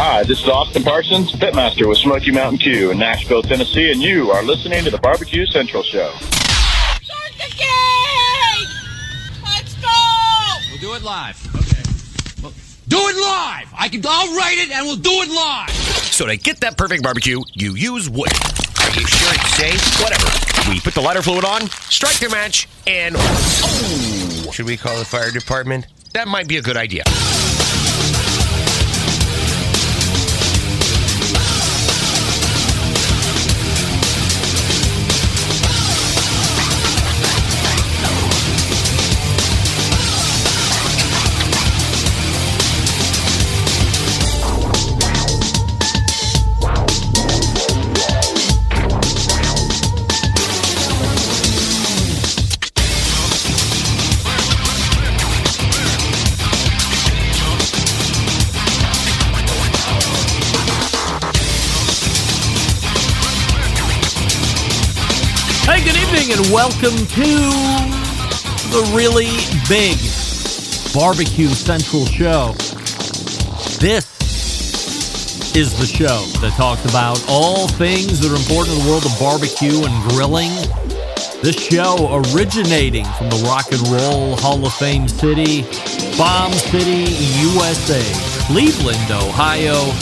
Hi, this is Austin Parsons, Pitmaster with Smoky Mountain Q in Nashville, Tennessee, and you are listening to the Barbecue Central Show. Start the game! Let's go! We'll do it live. Okay. Well, do it live! I'll write it and we'll do it live! So to get that perfect barbecue, you use wood. Are you sure it's safe? Whatever. We put the lighter fluid on, strike the match, and... Oh! Should we call the fire department? That might be a good idea. Hey, good evening, and welcome to the really big Barbecue Central Show. This is the show that talks about all things that are important in the world of barbecue and grilling. This show originating from the Rock and Roll Hall of Fame city, Bomb City, USA, Cleveland, Ohio,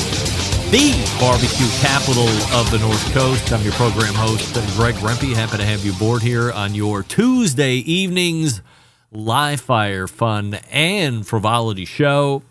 the barbecue capital of the North Coast. I'm your program host, Greg Rempe. Happy to have you aboard here on your Tuesday evenings live fire, fun, and frivolity show.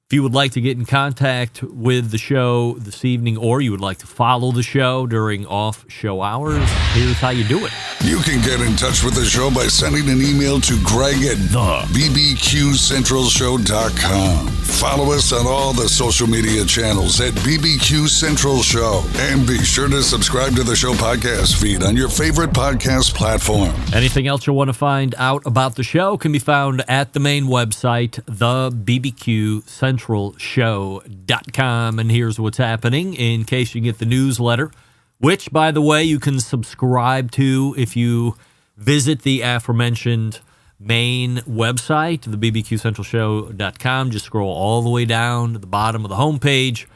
If you would like to get in contact with the show this evening, or you would like to follow the show during off-show hours, here's how you do it. You can get in touch with the show by sending an email to Greg at bbqcentralshow.com. Follow us on all the social media channels at BBQ Central Show. And be sure to subscribe to the show podcast feed on your favorite podcast platform. Anything else you want to find out about the show can be found at the main website, thebbqcentralshow.com. And here's what's happening in case you get the newsletter, which, by the way, you can subscribe to if you visit the aforementioned main website, the bbqcentralshow.com. Just scroll all the way down to the bottom of the homepage,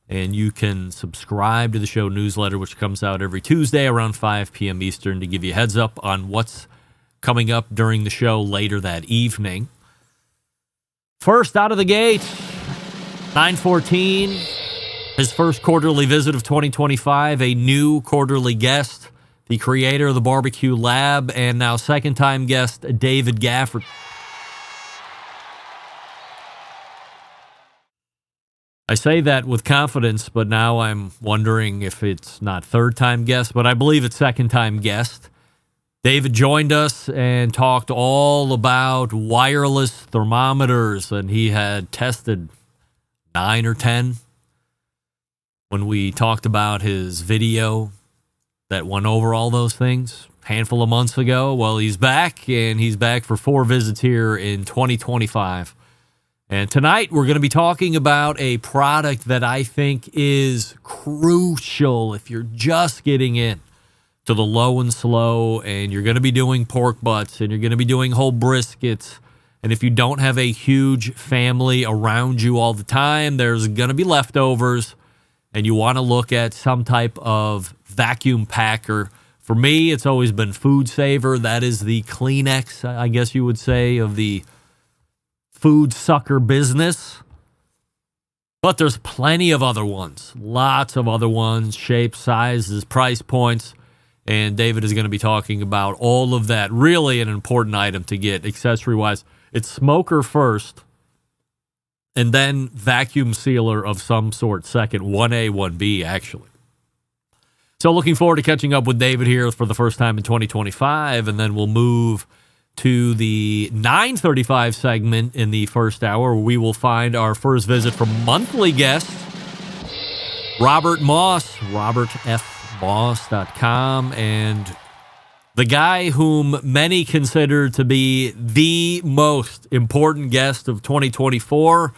and you can subscribe to the show newsletter, which comes out every Tuesday around 5 p.m. Eastern to give you a heads up on what's coming up during the show later that evening. First out of the gate, 914, his first quarterly visit of 2025, a new quarterly guest, the creator of the Barbecue Lab, and now second-time guest, David Gafford. I say that with confidence, but now I'm wondering if it's not third-time guest, but I believe it's second-time guest. David joined us and talked all about wireless thermometers, and he had tested 9 or 10 when we talked about his video that went over all those things a handful of months ago. Well, he's back, and he's back for 4 visits here in 2025. And tonight we're going to be talking about a product that I think is crucial if you're just getting in to the low and slow, and you're going to be doing pork butts, and you're going to be doing whole briskets. And if you don't have a huge family around you all the time, there's going to be leftovers, and you want to look at some type of vacuum packer. For me, it's always been Food Saver. That is the Kleenex, I guess you would say, of the food sucker business. But there's plenty of other ones, lots of other ones, shapes, sizes, price points. And David is going to be talking about all of that. Really an important item to get accessory-wise. It's smoker first, and then vacuum sealer of some sort second. 1A, 1B, actually. So looking forward to catching up with David here for the first time in 2025, and then we'll move to the 9:35 segment in the first hour, where we will find our first visit from monthly guest, Robert Moss, robertfmoss.com, and the guy whom many consider to be the most important guest of 2024,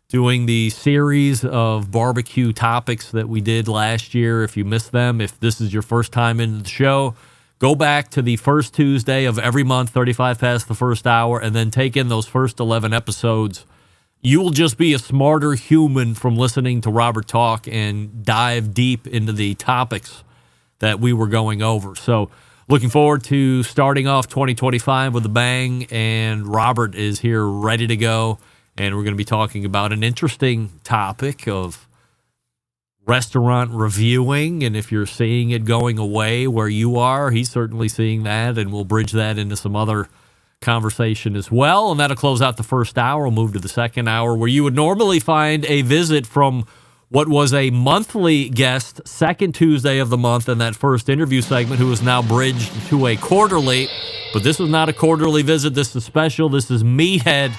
doing the series of barbecue topics that we did last year. If you missed them, if this is your first time in the show, go back to the first Tuesday of every month, 35 past the first hour, and then take in those first 11 episodes you will just be a smarter human from listening to Robert talk and dive deep into the topics that we were going over. So looking forward to starting off 2025 with a bang, and Robert is here ready to go. And we're going to be talking about an interesting topic of restaurant reviewing. And if you're seeing it going away where you are, he's certainly seeing that, and we'll bridge that into some other conversation as well. And that'll close out the first hour. We'll move to the second hour, where you would normally find a visit from what was a monthly guest, second Tuesday of the month in that first interview segment, who is now bridged to a quarterly. But this is not a quarterly visit. This is special. This is Meathead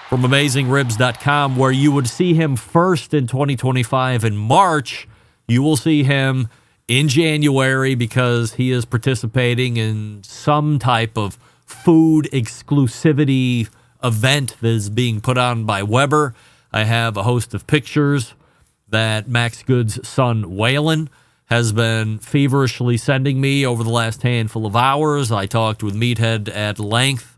from AmazingRibs.com, where you would see him first in 2025 in March. You will see him in January because he is participating in some type of food exclusivity event that is being put on by Weber. I have a host of pictures that Max Good's son, Waylon, has been feverishly sending me over the last handful of hours. I talked with Meathead at length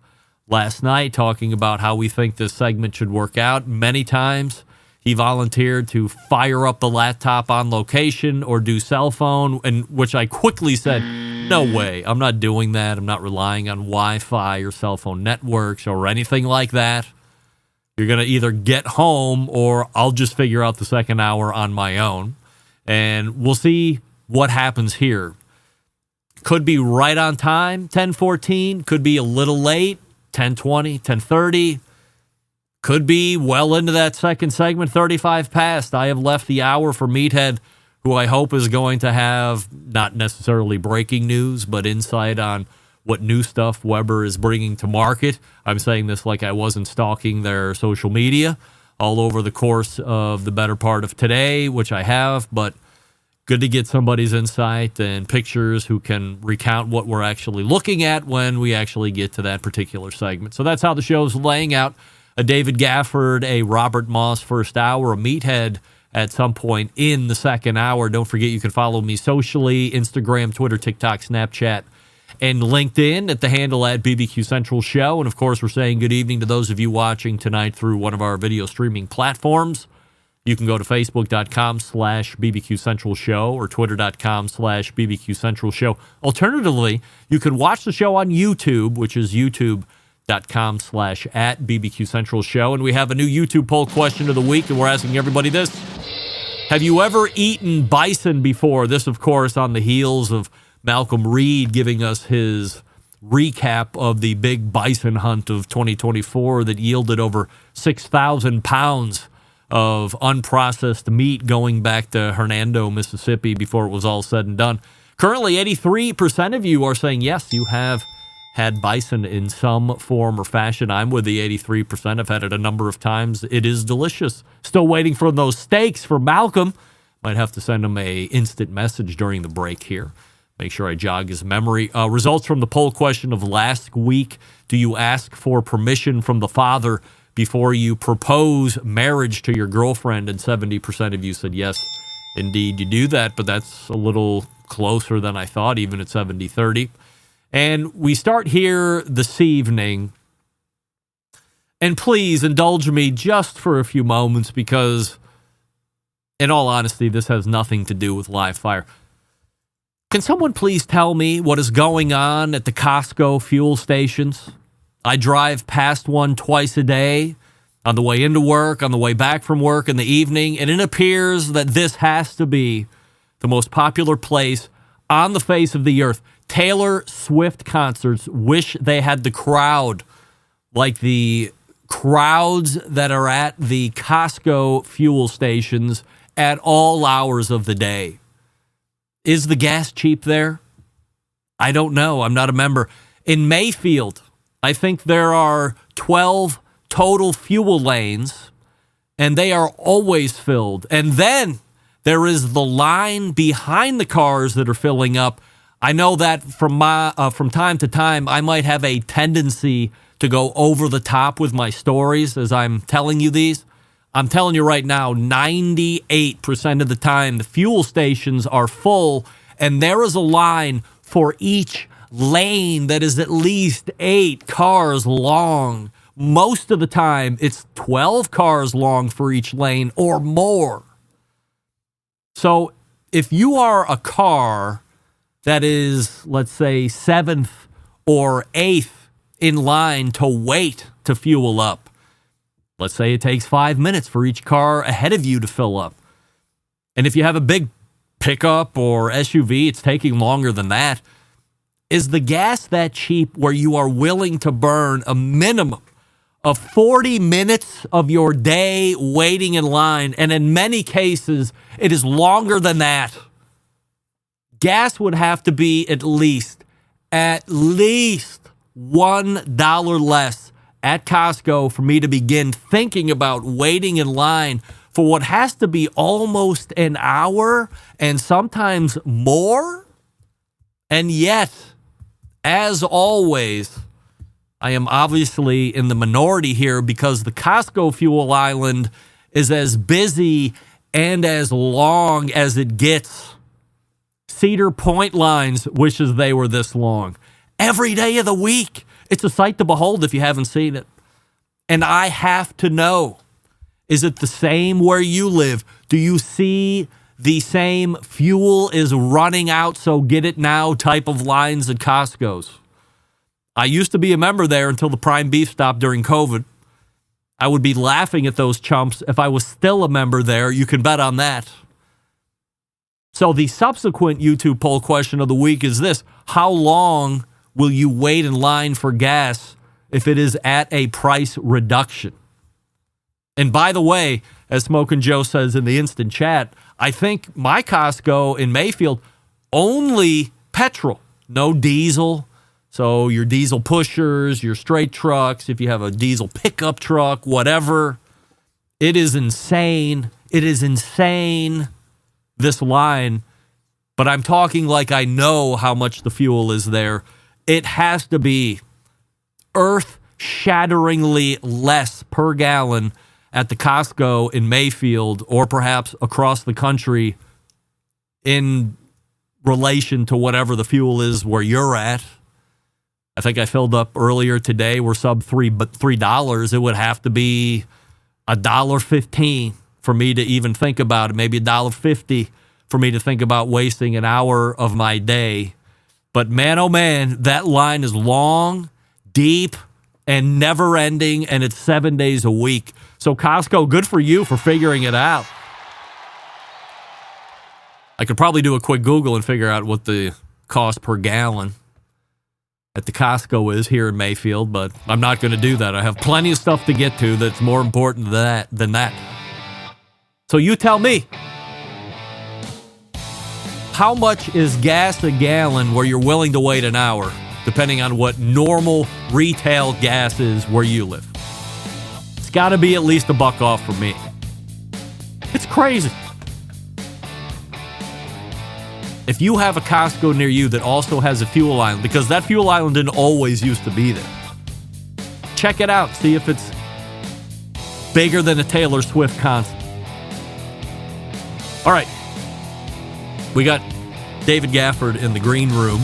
last night, talking about how we think this segment should work out. Many times he volunteered to fire up the laptop on location or do cell phone, and which I quickly said, no way, I'm not doing that. I'm not relying on Wi-Fi or cell phone networks or anything like that. You're going to either get home or I'll just figure out the second hour on my own. And we'll see what happens here. Could be right on time, 10:14. Could be a little late, 10:20, 10:30. Could be well into that second segment, 35 past. I have left the hour for Meathead, who I hope is going to have not necessarily breaking news, but insight on what new stuff Weber is bringing to market. I'm saying this like I wasn't stalking their social media all over the course of the better part of today, which I have, but good to get somebody's insight and pictures who can recount what we're actually looking at when we actually get to that particular segment. So that's how the show's laying out. A David Gafford, a Robert Moss first hour, a Meathead at some point in the second hour. Don't forget you can follow me socially, Instagram, Twitter, TikTok, Snapchat, and LinkedIn at the handle at BBQ Central Show. And, of course, we're saying good evening to those of you watching tonight through one of our video streaming platforms. You can go to Facebook.com/BBQ Central Show or Twitter.com/BBQ Central Show. Alternatively, you can watch the show on YouTube, which is YouTube.com/@BBQ Central Show. And we have a new YouTube poll question of the week, and we're asking everybody this. Have you ever eaten bison before? This, of course, on the heels of Malcolm Reed giving us his recap of the big bison hunt of 2024 that yielded over 6,000 pounds of unprocessed meat going back to Hernando, Mississippi before it was all said and done. Currently, 83% of you are saying, yes, you have had bison in some form or fashion. I'm with the 83%. I've had it a number of times. It is delicious. Still waiting for those steaks for Malcolm. Might have to send him a instant message during the break here. Make sure I jog his memory. Results from the poll question of last week. Do you ask for permission from the father before you propose marriage to your girlfriend? And 70% of you said yes, indeed you do that, but that's a little closer than I thought, even at 70-30. And we start here this evening, and please indulge me just for a few moments because, in all honesty, this has nothing to do with live fire. Can someone please tell me what is going on at the Costco fuel stations? I drive past one twice a day, on the way into work, on the way back from work in the evening, and it appears that this has to be the most popular place on the face of the earth. Taylor Swift concerts wish they had the crowd like the crowds that are at the Costco fuel stations at all hours of the day. Is the gas cheap there? I don't know. I'm not a member. In Mayfield, I think there are 12 total fuel lanes, and they are always filled. And then there is the line behind the cars that are filling up. I know that from time to time, I might have a tendency to go over the top with my stories as I'm telling you these. I'm telling you right now, 98% of the time, the fuel stations are full, and there is a line for each lane that is at least 8 cars long most of the time it's 12 cars long for each lane or more. So if you are a car that is, let's say, 7th or 8th in line to wait to fuel up, let's say it takes 5 minutes for each car ahead of you to fill up. And if you have a big pickup or SUV, it's taking longer than that. Is the gas that cheap where you are willing to burn a minimum of 40 minutes of your day waiting in line? And in many cases, it is longer than that. Gas would have to be at least $1 less at Costco for me to begin thinking about waiting in line for what has to be almost an hour and sometimes more. And yet, as always, I am obviously in the minority here because the Costco fuel island is as busy and as long as it gets. Cedar Point Lines wishes they were this long. Every day of the week. It's a sight to behold if you haven't seen it. And I have to know, is it the same where you live? Do you see the same fuel is running out, so get it now type of lines at Costco's? I used to be a member there until the prime beef stopped during COVID. I would be laughing at those chumps if I was still a member there. You can bet on that. So the subsequent YouTube poll question of the week is this: how long will you wait in line for gas if it is at a price reduction? And by the way, as Smokin' Joe says in the instant chat, I think my Costco in Mayfield, only petrol, no diesel. So your diesel pushers, your straight trucks, if you have a diesel pickup truck, whatever. It is insane. It is insane, this line. But I'm talking like I know how much the fuel is there. It has to be earth-shatteringly less per gallon at the Costco in Mayfield or perhaps across the country in relation to whatever the fuel is where you're at. I think I filled up earlier today. We're sub $3. It would have to be $1.15 for me to even think about it. Maybe $1.50 for me to think about wasting an hour of my day. But man, oh man, that line is long, deep, and never ending, and it's 7 days a week. So Costco, good for you for figuring it out. I could probably do a quick Google and figure out what the cost per gallon at the Costco is here in Mayfield, but I'm not going to do that. I have plenty of stuff to get to that's more important than that. So you tell me, how much is gas a gallon where you're willing to wait an hour, depending on what normal retail gas is where you live? It's got to be at least $1 off for me. It's crazy. If you have a Costco near you that also has a fuel island, because that fuel island didn't always used to be there, check it out. See if it's bigger than a Taylor Swift concert. All right. We got David Gafford in the green room.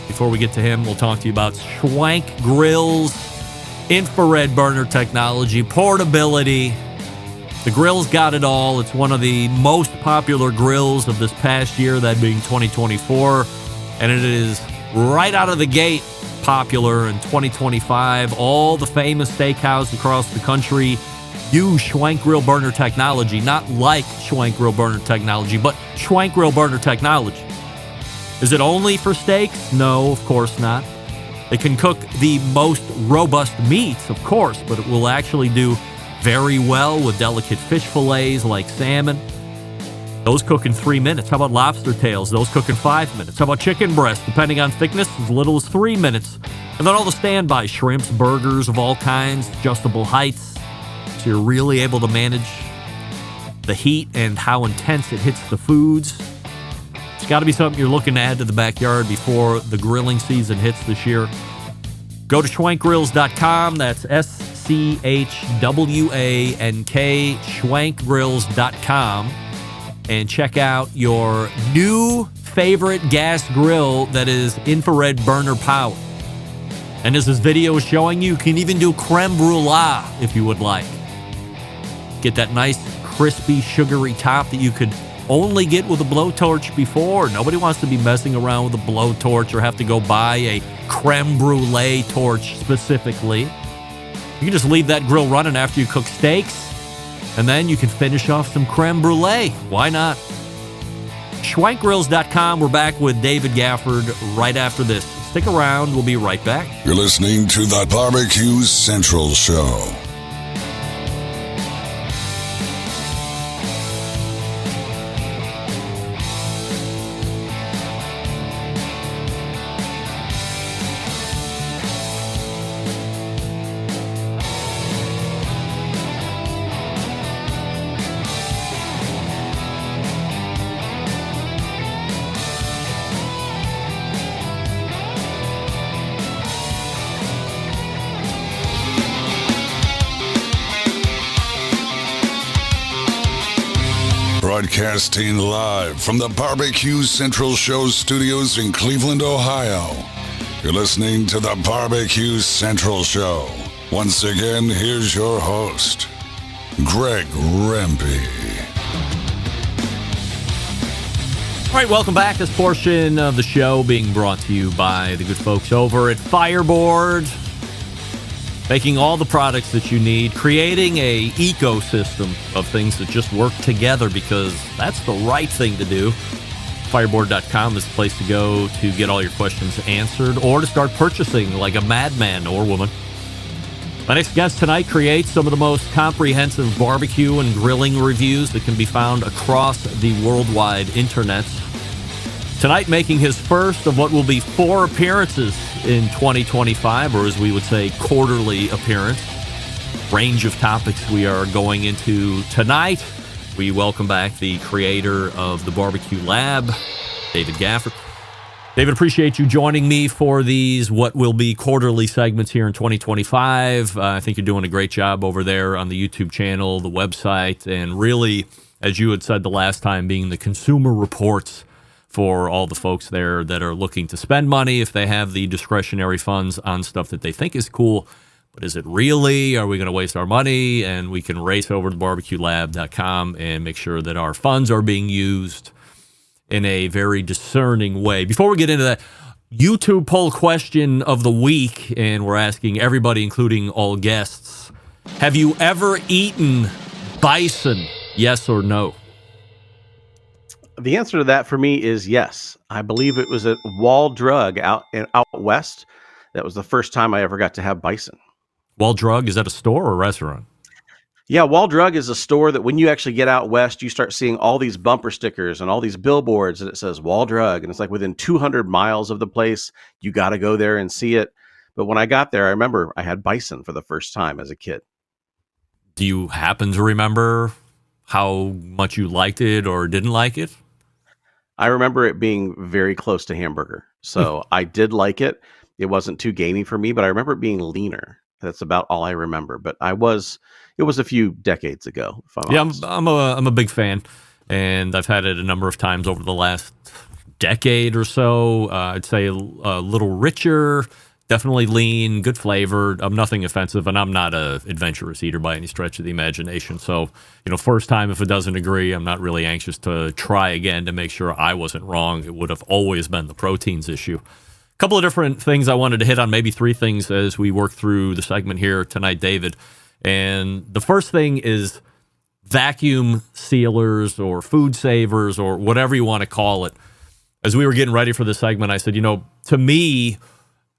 Before we get to him, we'll talk to you about Schwank Grills, infrared burner technology, portability. The grill's got it all. It's one of the most popular grills of this past year, that being 2024. And it is right out of the gate popular in 2025. All the famous steakhouses across the country use Schwank Grill burner technology, not like Schwank Grill burner technology, but Schwank Grill burner technology. Is it only for steaks? No, of course not. It can cook the most robust meats, of course, but it will actually do very well with delicate fish fillets like salmon. Those cook in 3 minutes. How about lobster tails? Those cook in 5 minutes. How about chicken breasts? Depending on thickness, as little as 3 minutes. And then all the standby shrimps, burgers of all kinds, adjustable heights. So you're really able to manage the heat and how intense it hits the foods. It's got to be something you're looking to add to the backyard before the grilling season hits this year. Go to schwankgrills.com. That's SCHWANK, schwankgrills.com, and check out your new favorite gas grill that is infrared burner powered. And as this video is showing you can even do creme brulee if you would like. Get that nice, crispy, sugary top that you could only get with a blowtorch before. Nobody wants to be messing around with a blowtorch or have to go buy a creme brulee torch specifically. You can just leave that grill running after you cook steaks, and then you can finish off some creme brulee. Why not? SchwenkGrills.com. We're back with David Gafford right after this. Stick around. We'll be right back. You're listening to the Barbecue Central Show. Broadcasting live from the Barbecue Central Show studios in Cleveland, Ohio. You're listening to the Barbecue Central Show. Once again, here's your host, Greg Rempe. All right, welcome back. This portion of the show being brought to you by the good folks over at Fireboard. Making all the products that you need, creating a ecosystem of things that just work together because that's the right thing to do. Fireboard.com is the place to go to get all your questions answered or to start purchasing like a madman or woman. My next guest tonight creates some of the most comprehensive barbecue and grilling reviews that can be found across the worldwide internet. Tonight, making his first of what will be 4 appearances in 2025, or as we would say, quarterly appearance. Range of topics we are going into tonight. We welcome back the creator of the Barbecue Lab, David Gafford. David, appreciate you joining me for these what will be quarterly segments here in 2025. I think you're doing a great job over there on the YouTube channel, the website, and really, as you had said the last time, being the consumer reports for all the folks there that are looking to spend money if they have the discretionary funds on stuff that they think is cool. But is it really? Are we going to waste our money? And we can race over to barbecuelab.com and make sure that our funds are being used in a very discerning way. Before we get into that, YouTube poll question of the week, and we're asking everybody, including all guests, have you ever eaten bison? Yes or no? The answer to that for me is yes. I believe it was at Wall Drug out west. That was the first time I ever got to have bison. Wall Drug, is that a store or a restaurant? Yeah, Wall Drug is a store that when you actually get out west, you start seeing all these bumper stickers and all these billboards and it says Wall Drug. And it's like within 200 miles of the place, you got to go there and see it. But when I got there, I remember I had bison for the first time as a kid. Do you happen to remember how much you liked it or didn't like it? I remember it being very close to hamburger. So I did like it. It wasn't too gamey for me, but I remember it being leaner. That's about all I remember. But it was a few decades ago. If I'm honest. I'm a big fan, and I've had it a number of times over the last decade or so. I'd say a little richer, definitely lean, good flavor. I'm nothing offensive, and I'm not a adventurous eater by any stretch of the imagination. So, first time, if it doesn't agree, I'm not really anxious to try again to make sure I wasn't wrong. It would have always been the proteins issue. A couple of different things I wanted to hit on, maybe 3 things as we work through the segment here tonight, David. And the first thing is vacuum sealers or food savers or whatever you want to call it. As we were getting ready for this segment, I said, to me,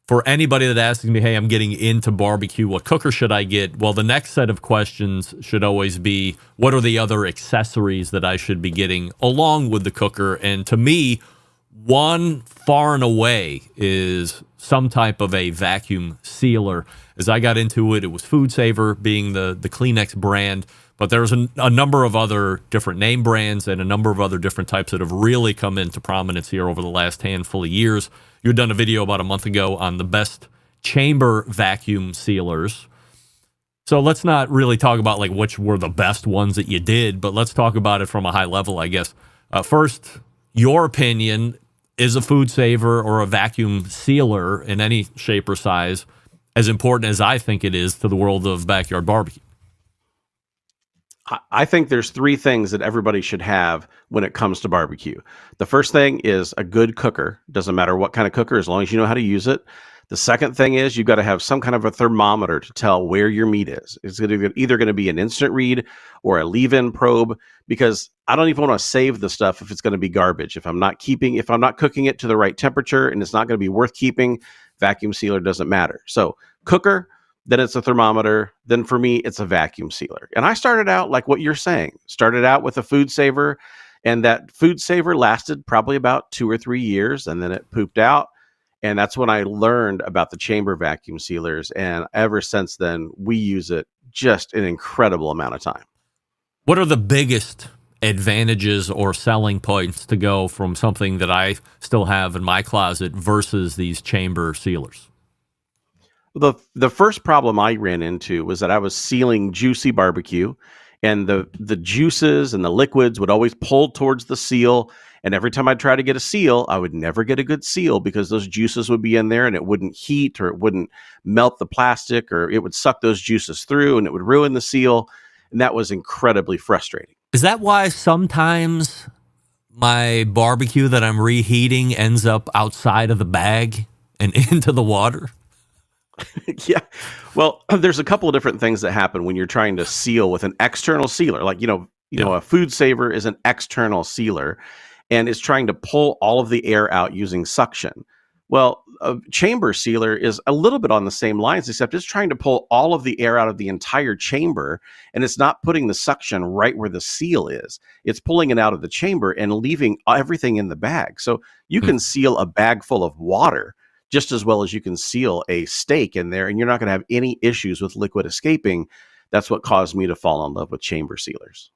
for anybody that asks me, hey, I'm getting into barbecue, what cooker should I get? Well, the next set of questions should always be, what are the other accessories that I should be getting along with the cooker? And to me, one far and away is some type of a vacuum sealer. As I got into it, it was Food Saver being the Kleenex brand, but there's a number of other different name brands and a number of other different types that have really come into prominence here over the last handful of years. You had done a video about a month ago on the best chamber vacuum sealers. So let's not really talk about like which were the best ones that you did, but let's talk about it from a high level, I guess. First, your opinion, is a food saver or a vacuum sealer in any shape or size as important as I think it is to the world of backyard barbecue? I think there's three things that everybody should have when it comes to barbecue. The first thing is a good cooker. Doesn't matter what kind of cooker, as long as you know how to use it. The second thing is you've got to have some kind of a thermometer to tell where your meat is. It's either going to be an instant read or a leave-in probe, because I don't even want to save the stuff if it's going to be garbage. If I'm not cooking it to the right temperature and it's not going to be worth keeping, vacuum sealer doesn't matter. So cooker, then it's a thermometer. Then for me, it's a vacuum sealer. And I started out like what you're saying, started out with a food saver, and that food saver lasted probably about 2 or 3 years, and then it pooped out. And that's when I learned about the chamber vacuum sealers. And ever since then, we use it just an incredible amount of time. What are the biggest advantages or selling points to go from something that I still have in my closet versus these chamber sealers? The first problem I ran into was that I was sealing juicy barbecue, and the juices and the liquids would always pull towards the seal. And every time I tried to get a seal, I would never get a good seal because those juices would be in there and it wouldn't heat, or it wouldn't melt the plastic, or it would suck those juices through and it would ruin the seal. And that was incredibly frustrating. Is that why sometimes my barbecue that I'm reheating ends up outside of the bag and into the water? Yeah. Well, there's a couple of different things that happen when you're trying to seal with an external sealer. Like, you know, a food saver is an external sealer, and it's trying to pull all of the air out using suction. Well, a chamber sealer is a little bit on the same lines, except it's trying to pull all of the air out of the entire chamber, and it's not putting the suction right where the seal is. It's pulling it out of the chamber and leaving everything in the bag. So you can seal a bag full of water just as well as you can seal a steak in there, and you're not going to have any issues with liquid escaping. That's what caused me to fall in love with chamber sealers.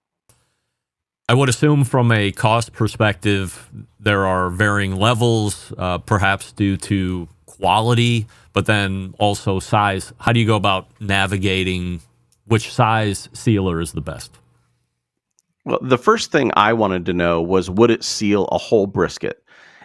I would assume from a cost perspective, there are varying levels, perhaps due to quality, but then also size. How do you go about navigating which size sealer is the best? Well, the first thing I wanted to know was, would it seal a whole brisket?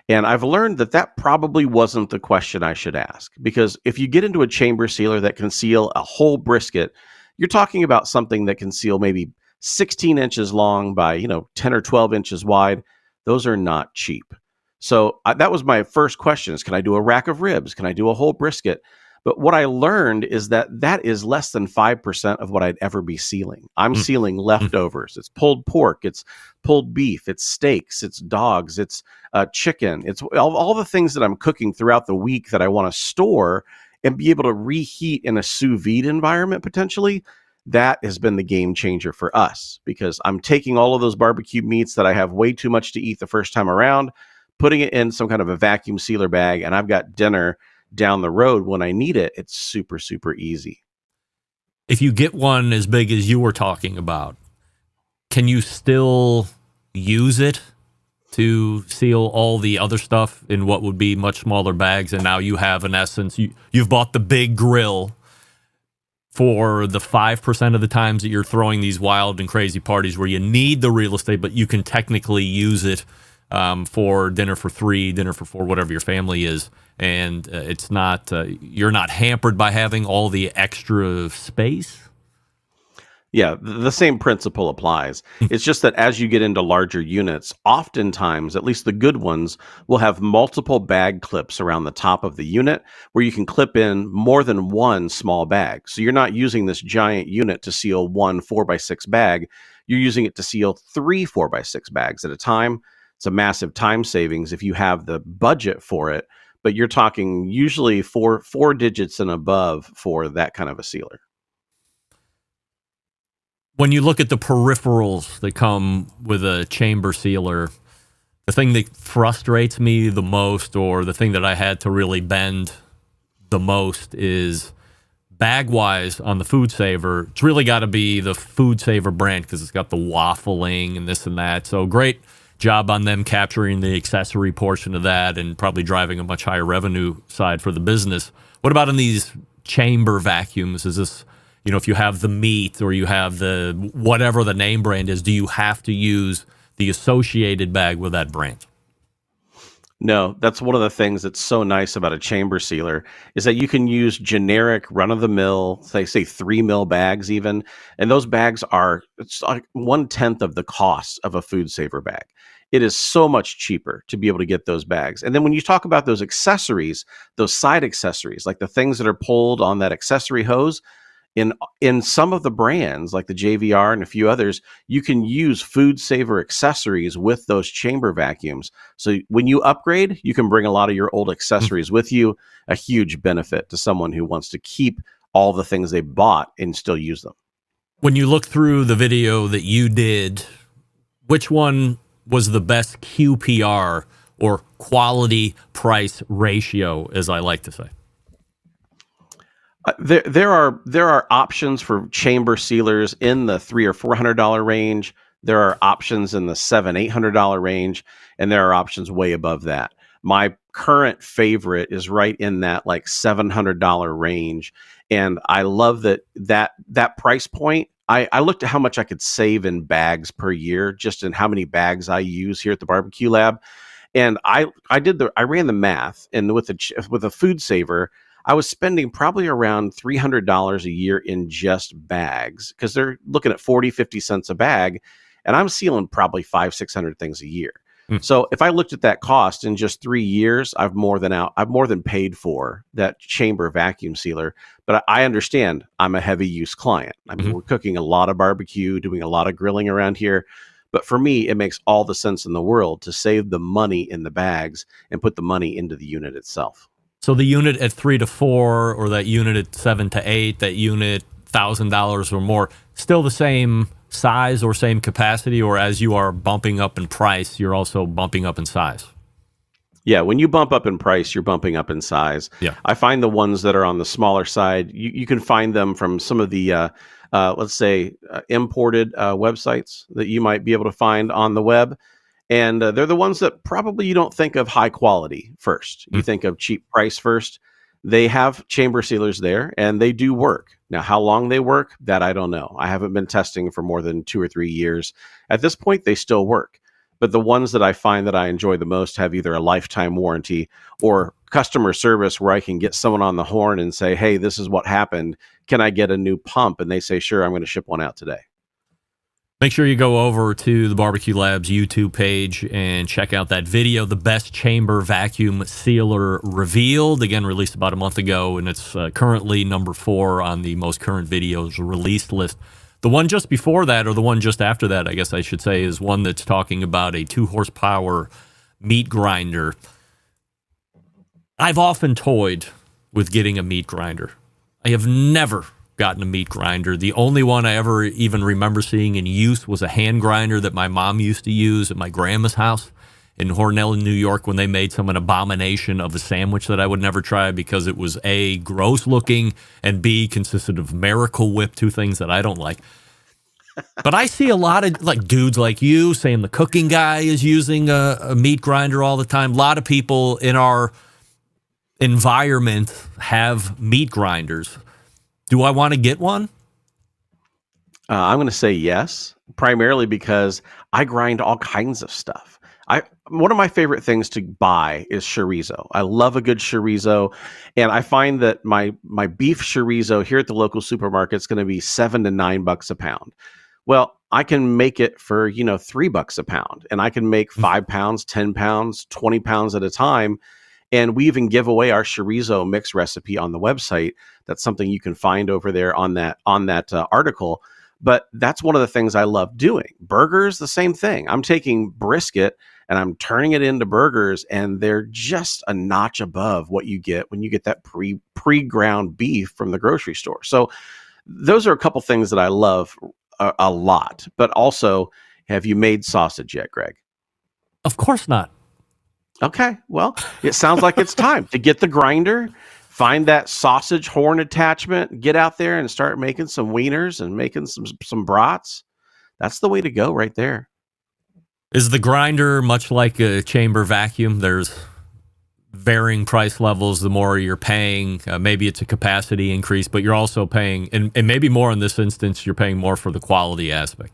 And I've learned that probably wasn't the question I should ask, because if you get into a chamber sealer that can seal a whole brisket, you're talking about something that can seal maybe 16 inches long by, 10 or 12 inches wide. Those are not cheap. So that was my first question is, can I do a rack of ribs? Can I do a whole brisket? But what I learned is that is less than 5% of what I'd ever be sealing. I'm sealing leftovers. It's pulled pork. It's pulled beef. It's steaks. It's dogs. It's chicken. It's all the things that I'm cooking throughout the week that I want to store and be able to reheat in a sous vide environment potentially. That has been the game changer for us, because I'm taking all of those barbecue meats that I have way too much to eat the first time around, putting it in some kind of a vacuum sealer bag, and I've got dinner down the road when I need it. It's super, super easy. If you get one as big as you were talking about, can you still use it to seal all the other stuff in what would be much smaller bags? And now you have, in essence, you've bought the big grill for the 5% of the times that you're throwing these wild and crazy parties where you need the real estate, but you can technically use it for dinner for 3, dinner for 4, whatever your family is. And it's not, you're not hampered by having all the extra space. Yeah, the same principle applies. It's just that as you get into larger units, oftentimes, at least the good ones, will have multiple bag clips around the top of the unit where you can clip in more than one small bag. So you're not using this giant unit to seal one 4x6 bag. You're using it to seal 3 4x6 bags at a time. It's a massive time savings if you have the budget for it, but you're talking usually four digits and above for that kind of a sealer. When you look at the peripherals that come with a chamber sealer, the thing that frustrates me the most, or the thing that I had to really bend the most, is bag-wise on the Food Saver. It's really got to be the Food Saver brand because it's got the waffling and this and that. So great job on them capturing the accessory portion of that and probably driving a much higher revenue side for the business. What about in these chamber vacuums? Is this, if you have the meat or you have the whatever the name brand is, do you have to use the associated bag with that brand? No, that's one of the things that's so nice about a chamber sealer is that you can use generic run of the mill, say 3 mil bags even, and those bags are it's like 1/10 of the cost of a Food Saver bag. It is so much cheaper to be able to get those bags. And then when you talk about those accessories, those side accessories, like the things that are pulled on that accessory hose, in some of the brands like the JVR and a few others, you can use Food Saver accessories with those chamber vacuums. So when you upgrade, you can bring a lot of your old accessories with you, a huge benefit to someone who wants to keep all the things they bought and still use them. When you look through the video that you did, which one was the best QPR or quality price ratio, as I like to say? There are options for chamber sealers in the $300 or $400 range. There are options in the $700-800 range, and there are options way above that. My current favorite is right in that like $700 range, and I love that price point. I looked at how much I could save in bags per year, just in how many bags I use here at the Barbecue Lab, and I ran the math, and with a Food Saver, I was spending probably around $300 a year in just bags because they're looking at 40-50 cents a bag, and I'm sealing probably 500-600 things a year. So if I looked at that cost in just 3 years, I've more than paid for that chamber vacuum sealer. But I understand I'm a heavy use client. I mean, we're cooking a lot of barbecue, doing a lot of grilling around here. But for me, it makes all the sense in the world to save the money in the bags and put the money into the unit itself. So the unit at 3 to 4, or that unit at 7 to 8, that unit $1,000 or more, still the same size or same capacity, or as you are bumping up in price, you're also bumping up in size? Yeah, when you bump up in price, you're bumping up in size. Yeah. I find the ones that are on the smaller side, you can find them from some of the, let's say, imported websites that you might be able to find on the web. And they're the ones that probably you don't think of high quality first. You think of cheap price first. They have chamber sealers there, and they do work. Now, how long they work, that I don't know. I haven't been testing for more than 2 or 3 years. At this point, they still work. But the ones that I find that I enjoy the most have either a lifetime warranty or customer service where I can get someone on the horn and say, hey, this is what happened. Can I get a new pump? And they say, sure, I'm going to ship one out today. Make sure you go over to the Barbecue Labs YouTube page and check out that video, The Best Chamber Vacuum Sealer Revealed. Again, released about a month ago, and it's currently number 4 on the most current videos released list. The one just before that, or the one just after that, I guess I should say, is one that's talking about a 2-horsepower meat grinder. I've often toyed with getting a meat grinder. I have never gotten a meat grinder. The only one I ever even remember seeing in use was a hand grinder that my mom used to use at my grandma's house in Hornell, New York, when they made an abomination of a sandwich that I would never try because it was A, gross looking, and B, consisted of Miracle Whip, 2 things that I don't like. But I see a lot of dudes like you saying the cooking guy is using a meat grinder all the time. A lot of people in our environment have meat grinders. Do I want to get one? I'm going to say yes, primarily because I grind all kinds of stuff. One of my favorite things to buy is chorizo. I love a good chorizo, and I find that my beef chorizo here at the local supermarket is going to be $7 to $9 a pound. Well, I can make it for $3 a pound, and I can make 5 pounds, 10 pounds, 20 pounds at a time. And we even give away our chorizo mix recipe on the website. That's something you can find over there on that article. But that's one of the things I love doing. Burgers, the same thing. I'm taking brisket and I'm turning it into burgers, and they're just a notch above what you get when you get that pre-ground beef from the grocery store. So those are a couple things that I love a lot. But also, have you made sausage yet, Greg? Of course not. Okay, well, it sounds like it's time to get the grinder, find that sausage horn attachment, get out there and start making some wieners and making some brats. That's the way to go right there. Is the grinder much like a chamber vacuum? There's varying price levels the more you're paying. Maybe it's a capacity increase, but you're also paying, and maybe more in this instance, you're paying more for the quality aspect.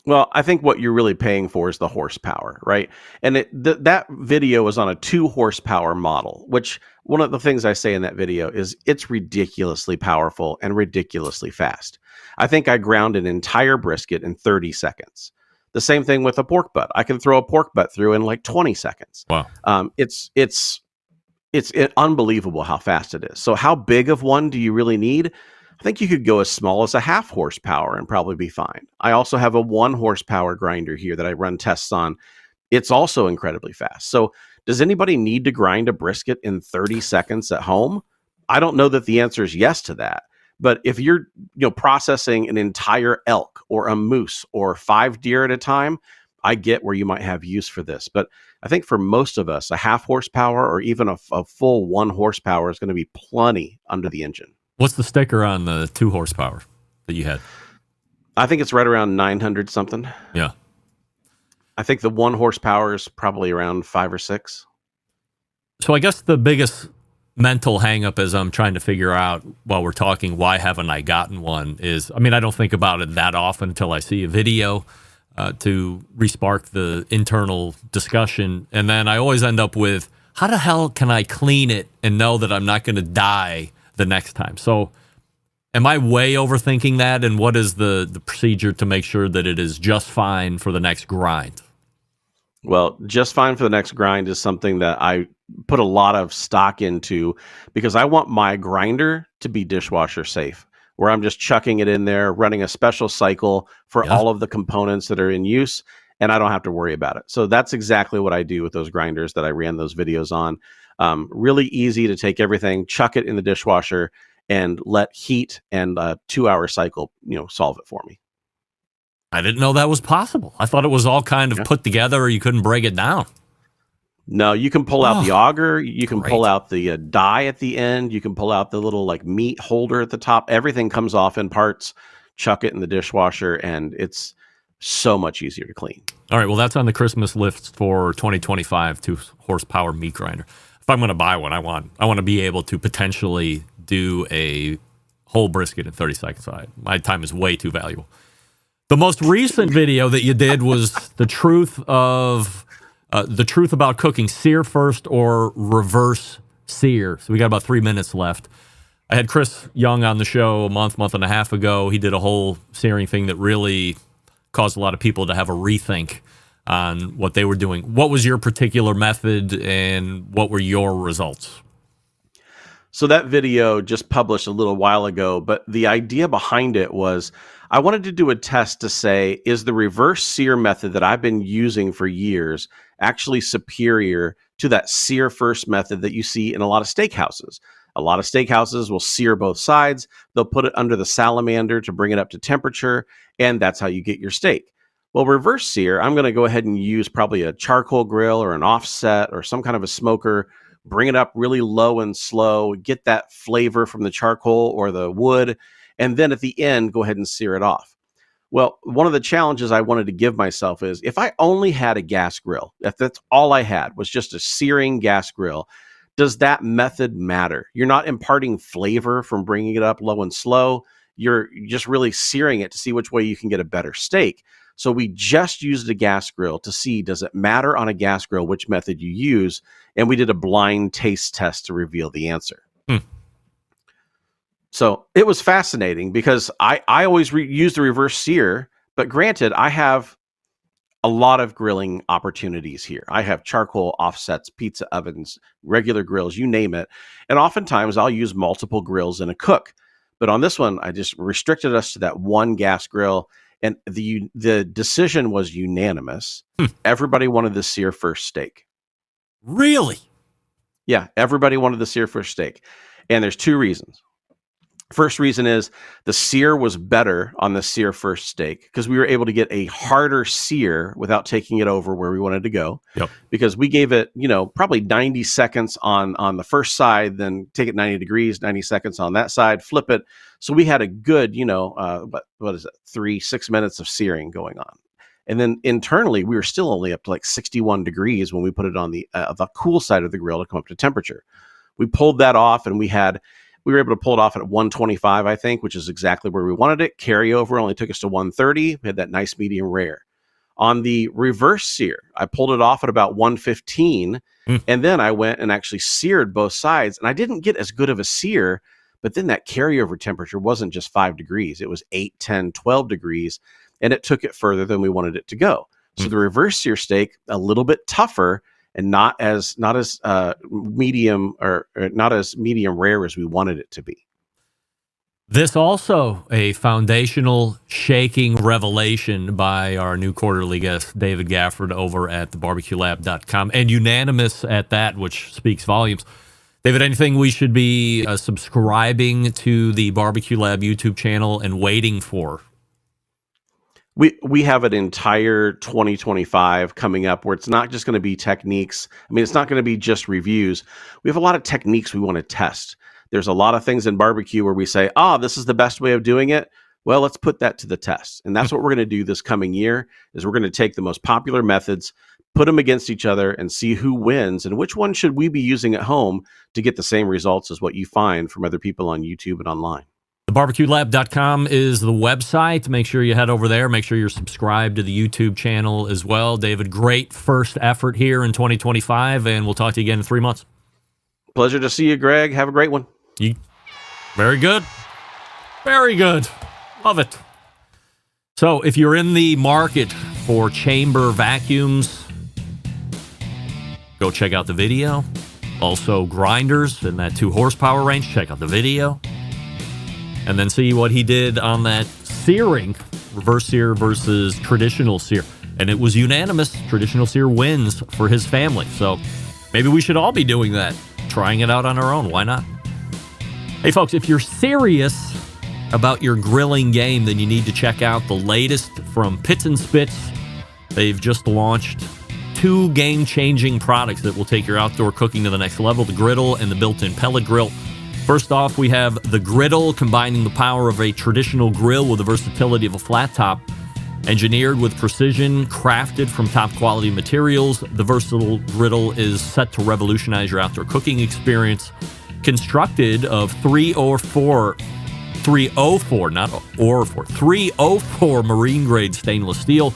Well, I think what you're really paying for is the horsepower, right? And that video is on a 2 horsepower model, which one of the things I say in that video is it's ridiculously powerful and ridiculously fast. I think I ground an entire brisket in 30 seconds. The same thing with a pork butt. I can throw a pork butt through in like 20 seconds. Wow. It's unbelievable how fast it is. So how big of one do you really need? I think you could go as small as a 1/2 horsepower and probably be fine. I also have a 1 horsepower grinder here that I run tests on. It's also incredibly fast. So does anybody need to grind a brisket in 30 seconds at home? I don't know that the answer is yes to that. But if you're processing an entire elk or a moose or 5 deer at a time, I get where you might have use for this. But I think for most of us, a 1/2 horsepower or even a full 1 horsepower is going to be plenty under the engine. What's the sticker on the 2 horsepower that you had? I think it's right around 900 something. Yeah. I think the 1 horsepower is probably around 5 or 6. So I guess the biggest mental hangup as I'm trying to figure out while we're talking, why haven't I gotten one, is, I mean, I don't think about it that often until I see a video to respark the internal discussion. And then I always end up with, how the hell can I clean it and know that I'm not going to die the next time? So am I way overthinking that? And what is the procedure to make sure that it is just fine for the next grind? Well, just fine for the next grind is something that I put a lot of stock into because I want my grinder to be dishwasher safe, where I'm just chucking it in there, running a special cycle for all of the components that are in use, and I don't have to worry about it. So that's exactly what I do with those grinders that I ran those videos on. Really easy to take everything, chuck it in the dishwasher, and let heat and a 2-hour cycle, solve it for me. I didn't know that was possible. I thought it was all kind of put together, or you couldn't break it down. No, you can pull out the auger. You can great. pull out the die at the end. You can pull out the little meat holder at the top. Everything comes off in parts. Chuck it in the dishwasher, and it's so much easier to clean. All right, well, that's on the Christmas list for 2025, 2 horsepower meat grinder. If I'm going to buy one, I want to be able to potentially do a whole brisket in 30 seconds. My time is way too valuable. The most recent video that you did was the truth about cooking, sear first or reverse sear. So we got about 3 minutes left. I had Chris Young on the show a month and a half ago. He did a whole searing thing that really caused a lot of people to have a rethink on what they were doing. What was your particular method and what were your results? So that video just published a little while ago, but the idea behind it was I wanted to do a test to say, is the reverse sear method that I've been using for years actually superior to that sear first method that you see in a lot of steakhouses? A lot of steakhouses will sear both sides. They'll put it under the salamander to bring it up to temperature, and that's how you get your steak. Well, reverse sear, I'm going to go ahead and use probably a charcoal grill or an offset or some kind of a smoker, bring it up really low and slow, get that flavor from the charcoal or the wood, and then at the end, go ahead and sear it off. Well, one of the challenges I wanted to give myself is if I only had a gas grill, if that's all I had was just a searing gas grill, does that method matter? You're not imparting flavor from bringing it up low and slow. You're just really searing it to see which way you can get a better steak. So we just used a gas grill to see, does it matter on a gas grill which method you use? And we did a blind taste test to reveal the answer. So it was fascinating because I always use the reverse sear, but granted, I have a lot of grilling opportunities here. I have charcoal offsets, pizza ovens, regular grills, you name it. And oftentimes I'll use multiple grills in a cook. But on this one, I just restricted us to that one gas grill. And the decision was unanimous. Everybody wanted the sear first steak. Really? Yeah, everybody wanted the sear first steak. And there's 2 reasons. First reason is the sear was better on the sear first steak because we were able to get a harder sear without taking it over where we wanted to go. Yep. Because we gave it, probably 90 seconds on the first side, then take it 90 degrees, 90 seconds on that side, flip it. So we had a good, 6 minutes of searing going on. And then internally, we were still only up to like 61 degrees when we put it on the cool side of the grill to come up to temperature. We pulled that off and we had We were able to pull it off at 125, I think, which is exactly where we wanted it. Carryover only took us to 130. We had that nice medium rare. On the reverse sear, I pulled it off at about 115, and then I went and actually seared both sides, and I didn't get as good of a sear, but then that carryover temperature wasn't just 5 degrees. It was 8, 10, 12 degrees, and it took it further than we wanted it to go. So the reverse sear steak, a little bit tougher, and not as medium or not as medium rare as we wanted it to be. This also a foundational shaking revelation by our new quarterly guest, David Gafford, over at thebarbecuelab.com, and unanimous at that, which speaks volumes. David, anything we should be subscribing to the Barbecue Lab YouTube channel and waiting for? We have an entire 2025 coming up where it's not just going to be techniques. I mean, it's not going to be just reviews. We have a lot of techniques we want to test. There's a lot of things in barbecue where we say, this is the best way of doing it. Well, let's put that to the test. And that's what we're going to do this coming year is we're going to take the most popular methods, put them against each other and see who wins and which one should we be using at home to get the same results as what you find from other people on YouTube and online. TheBarbecueLab.com is the website. Make sure you head over there. Make sure you're subscribed to the YouTube channel as well. David, great first effort here in 2025, and we'll talk to you again in 3 months. Pleasure to see you, Greg. Have a great one. Very good. Very good. Love it. So if you're in the market for chamber vacuums, go check out the video. Also grinders in that 2 horsepower range, check out the video. And then see what he did on that searing, reverse sear versus traditional sear. And it was unanimous. Traditional sear wins for his family. So maybe we should all be doing that, trying it out on our own. Why not? Hey, folks, if you're serious about your grilling game, then you need to check out the latest from Pits and Spits. They've just launched 2 game-changing products that will take your outdoor cooking to the next level, the griddle and the built-in pellet grill. First off, we have the griddle, combining the power of a traditional grill with the versatility of a flat top. Engineered with precision, crafted from top-quality materials, the versatile griddle is set to revolutionize your outdoor cooking experience. Constructed of 304 marine-grade stainless steel.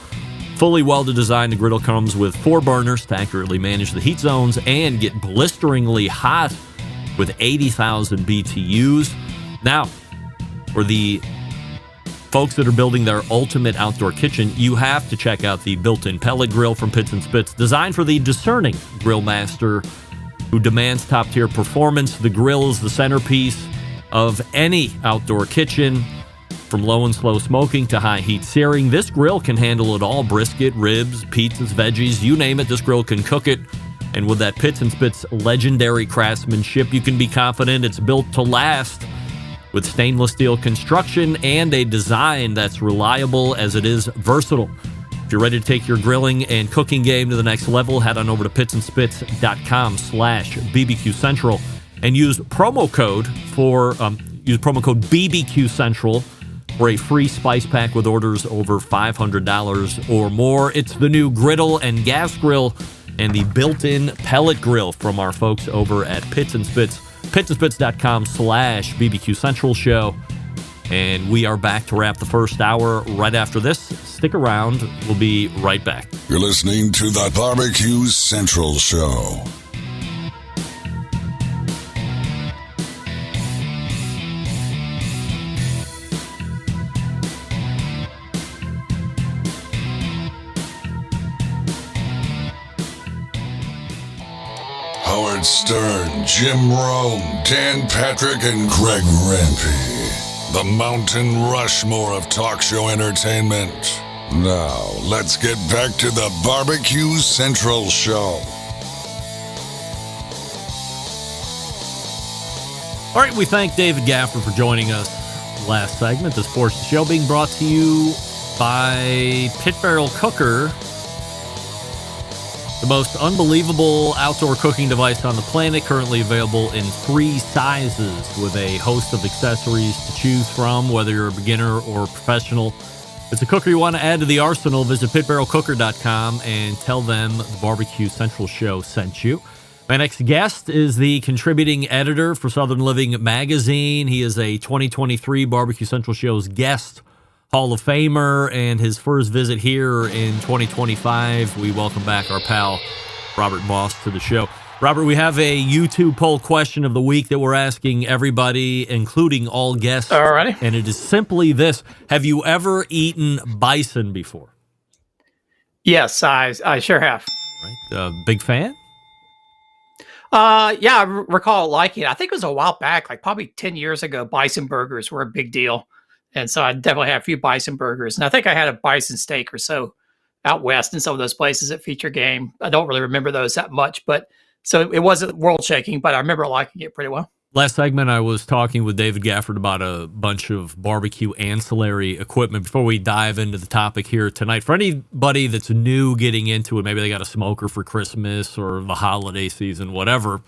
Fully welded design, the griddle comes with 4 burners to accurately manage the heat zones and get blisteringly hot with 80,000 BTUs. Now, for the folks that are building their ultimate outdoor kitchen, you have to check out the built-in pellet grill from Pits and Spits, designed for the discerning grill master who demands top-tier performance. The grill is the centerpiece of any outdoor kitchen. From low and slow smoking to high heat searing, this grill can handle it all. Brisket, ribs, pizzas, veggies, you name it, this grill can cook it. And with that Pits and Spits legendary craftsmanship, you can be confident it's built to last, with stainless steel construction and a design that's reliable as it is versatile. If you're ready to take your grilling and cooking game to the next level, head on over to pitsandspits.com/BBQ Central and use promo code BBQ Central for a free spice pack with orders over $500 or more. It's the new griddle and gas grill and the built-in pellet grill from our folks over at Pits and Spits. pitsandspits.com/BBQ Central show. And we are back to wrap the first hour right after this. Stick around. We'll be right back. You're listening to the Barbecue Central Show. Howard Stern, Jim Rome, Dan Patrick, and Greg Rempe. The Mountain Rushmore of talk show entertainment. Now, let's get back to the Barbecue Central Show. All right, we thank David Gafford for joining us last segment. This portion of the show being brought to you by Pit Barrel Cooker, the most unbelievable outdoor cooking device on the planet, currently available in 3 sizes with a host of accessories to choose from, whether you're a beginner or professional. If it's a cooker you want to add to the arsenal, visit pitbarrelcooker.com and tell them the Barbecue Central Show sent you. My next guest is the contributing editor for Southern Living Magazine. He is a 2023 Barbecue Central Show's guest Hall of Famer, and his first visit here in 2025, we welcome back our pal Robert Moss to the show. Robert, we have a YouTube poll question of the week that we're asking everybody, including all guests. Alrighty. And it is simply this: have you ever eaten bison before? Yes, I sure have. Right. Big fan? Yeah, I recall liking it. I think it was a while back, like probably 10 years ago, bison burgers were a big deal. And so I definitely had a few bison burgers. And I think I had a bison steak or so out west in some of those places that feature game. I don't really remember those that much, but so it wasn't world shaking, but I remember liking it pretty well. Last segment, I was talking with David Gafford about a bunch of barbecue ancillary equipment. Before we dive into the topic here tonight, for anybody that's new getting into it, maybe they got a smoker for Christmas or the holiday season, whatever,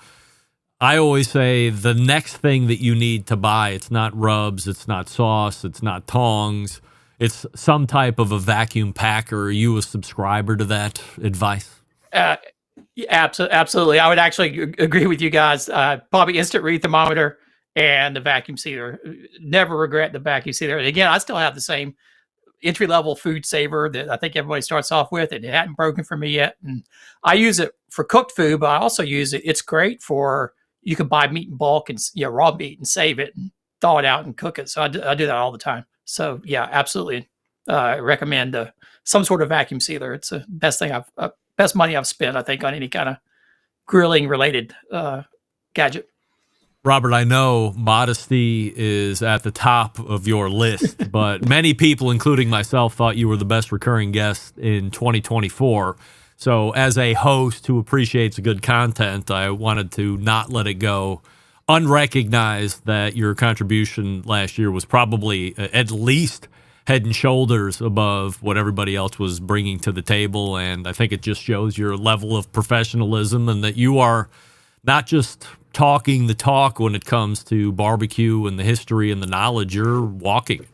I always say the next thing that you need to buy, it's not rubs, it's not sauce, it's not tongs, it's some type of a vacuum packer. Are you a subscriber to that advice? Yeah, absolutely. I would actually agree with you guys. Probably instant read thermometer and the vacuum sealer. Never regret the vacuum sealer. And again, I still have the same entry level food saver that I think everybody starts off with. It hadn't broken for me yet. And I use it for cooked food, but I also use it. It's great for, you can buy meat in bulk and raw meat and save it and thaw it out and cook it. So I do that all the time. So yeah, absolutely recommend some sort of vacuum sealer. It's the best thing best money I've spent, I think, on any kind of grilling related gadget. Robert, I know modesty is at the top of your list, but many people, including myself, thought you were the best recurring guest in 2024. So as a host who appreciates good content, I wanted to not let it go unrecognized that your contribution last year was probably at least head and shoulders above what everybody else was bringing to the table. And I think it just shows your level of professionalism and that you are not just talking the talk when it comes to barbecue and the history and the knowledge, you're walking it.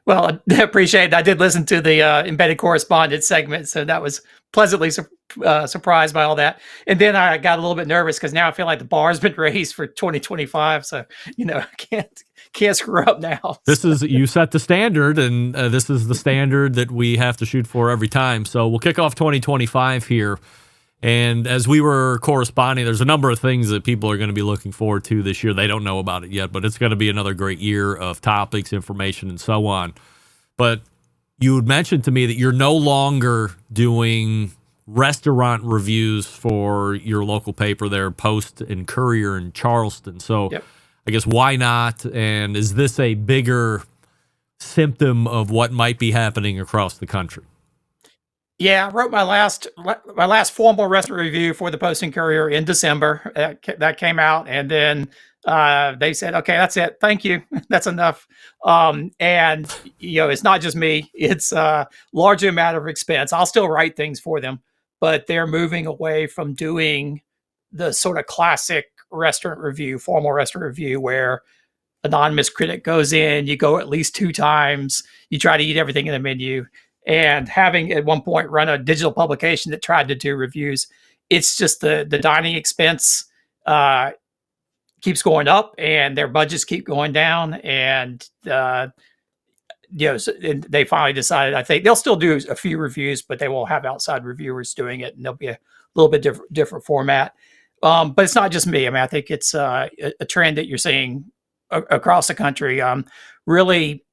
Well, I appreciate it. I did listen to the embedded correspondence segment, so that was pleasantly surprised by all that. And then I got a little bit nervous because now I feel like the bar's been raised for 2025. So, I can't screw up now. This is, you set the standard, and this is the standard that we have to shoot for every time. So we'll kick off 2025 here. And as we were corresponding, there's a number of things that people are going to be looking forward to this year. They don't know about it yet, but it's going to be another great year of topics, information, and so on. But you had mentioned to me that you're no longer doing restaurant reviews for your local paper there, Post and Courier in Charleston. So yep. I guess why not? And is this a bigger symptom of what might be happening across the country? Yeah, I wrote my last formal restaurant review for the Post and Courier in December. That came out, and then they said, "Okay, that's it. Thank you. That's enough." And it's not just me; it's a large amount of expense. I'll still write things for them, but they're moving away from doing the sort of classic restaurant review, formal restaurant review, where anonymous critic goes in, you go at least 2 times, you try to eat everything in the menu. And having at one point run a digital publication that tried to do reviews, it's just the dining expense keeps going up and their budgets keep going down. And, so they finally decided, I think they'll still do a few reviews, but they will have outside reviewers doing it. And there'll be a little bit different format. But it's not just me. I mean, I think it's a trend that you're seeing across the country. Really,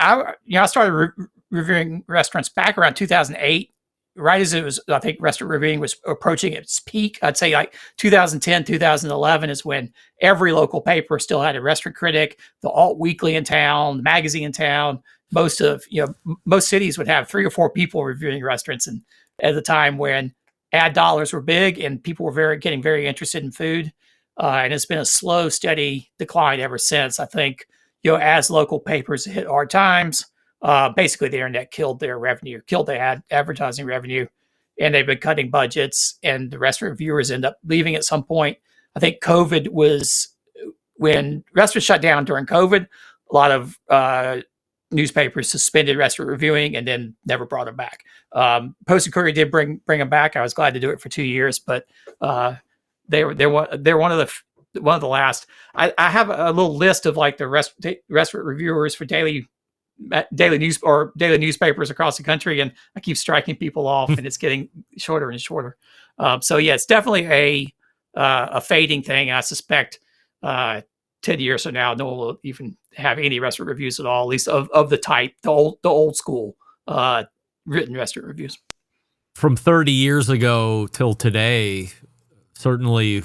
I started reviewing restaurants back around 2008, right as it was, I think restaurant reviewing was approaching its peak. I'd say like 2010, 2011 is when every local paper still had a restaurant critic, the alt weekly in town, the magazine in town. Most cities would have 3 or 4 people reviewing restaurants. And at the time when ad dollars were big and people were getting very interested in food. And it's been a slow, steady decline ever since. I think, as local papers hit hard times, basically the internet killed their revenue, killed the advertising revenue, and they've been cutting budgets, and the restaurant reviewers end up leaving at some point. I think COVID was when restaurants shut down during COVID. A lot of newspapers suspended restaurant reviewing and then never brought them back. Post and Courier did bring them back. I was glad to do it for 2 years, but they're one of the last. I have a little list of like the restaurant reviewers for daily newspapers across the country, and I keep striking people off, and it's getting shorter and shorter. So yeah, it's definitely a fading thing. I suspect 10 years from now, no one will even have any restaurant reviews at all, at least of the type, the old school written restaurant reviews. From 30 years ago till today, certainly